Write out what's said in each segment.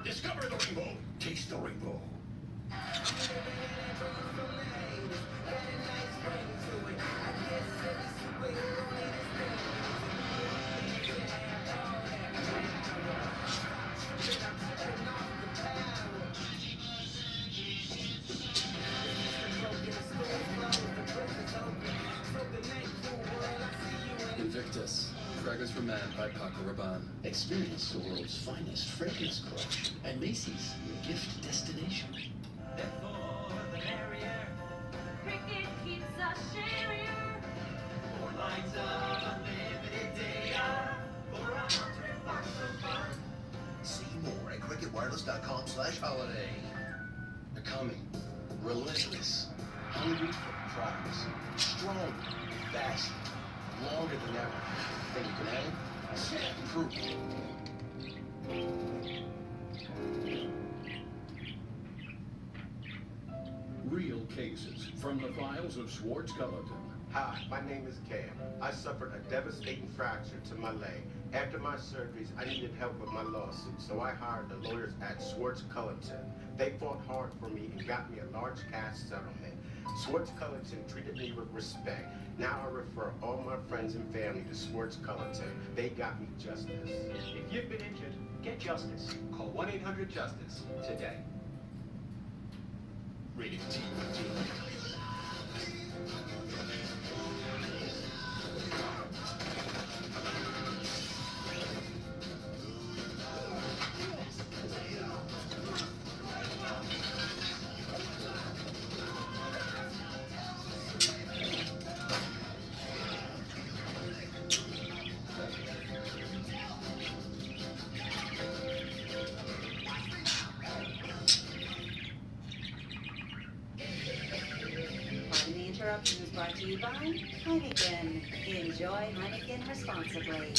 Discover the rainbow. Taste the rainbow. Invictus, fragrance for man by Paco Rabanne. Experience the world's finest fragrance collection at Macy's, your gift destination. Cricket keeps us sharier. See more at cricketwireless.com/holiday. Becoming relentless, hungry for prize, strong, fast, longer than ever. Think you can hang? Proof. Real cases from the files of Schwartz-Cullerton. Hi, my name is Cam. I suffered a devastating fracture to my leg. After my surgeries, I needed help with my lawsuit, so I hired the lawyers at Schwartz-Cullerton. They fought hard for me and got me a large cash settlement. Schwartz-Cullerton treated me with respect. Now I refer all my friends and family to Schwartz-Cullerton. They got me justice. If you've been injured, get justice. Call 1-800-JUSTICE today. Rated T. Interruption is brought to you by Heineken. Enjoy Heineken responsibly.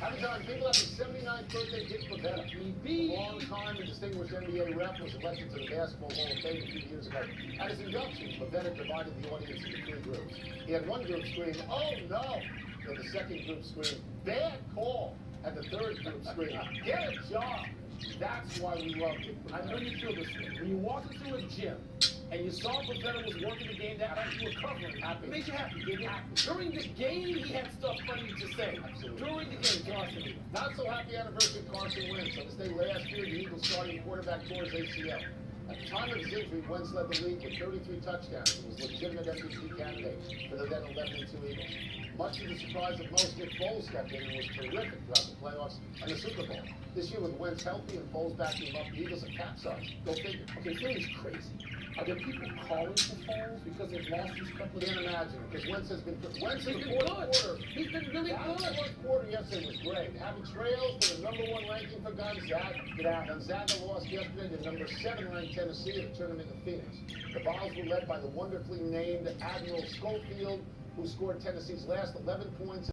Happy time. People have the 79th birthday Dick Pavetta. A long time and distinguished NBA ref was elected to the Basketball Hall of Fame a few years ago. At his induction, Pavetta divided the audience into three groups. He had one group scream, "Oh no!" Then the second group screamed, "Bad call!" And the third group screamed, "Get a job!" That's why we love Dick Pavetta. I know you feel this way. When you walk into a gym, and you saw Pavetta was working the game that you were covering. Happy. It made you happy, didn't it? During the game, he had stuff funny to say. Absolutely. During the game, Carson. Not so happy anniversary of Carson Wentz. On this day last year, the Eagles starting quarterback tore his ACL. At the time of his injury, Wentz led the league with 33 touchdowns and was legitimate MVP candidate for the then 11-2 Eagles. Much to the surprise of most, Nick Foles stepped in and was terrific throughout the playoffs and the Super Bowl. This year, with Wentz healthy and Foles backing him up, the Eagles are capsized. Go figure. Okay, Philly's crazy. Are there people calling for Foles because they've lost these couple? Can't imagine, because Wentz has been good. Wentz has been good. He's been really good. The fourth quarter yesterday was great. Having trails to the #1 ranking for Gonzaga. Gonzaga lost yesterday to #7 ranked Tennessee at the tournament in Phoenix. The Vols were led by the wonderfully named Admiral Schofield, who scored Tennessee's last 11 points.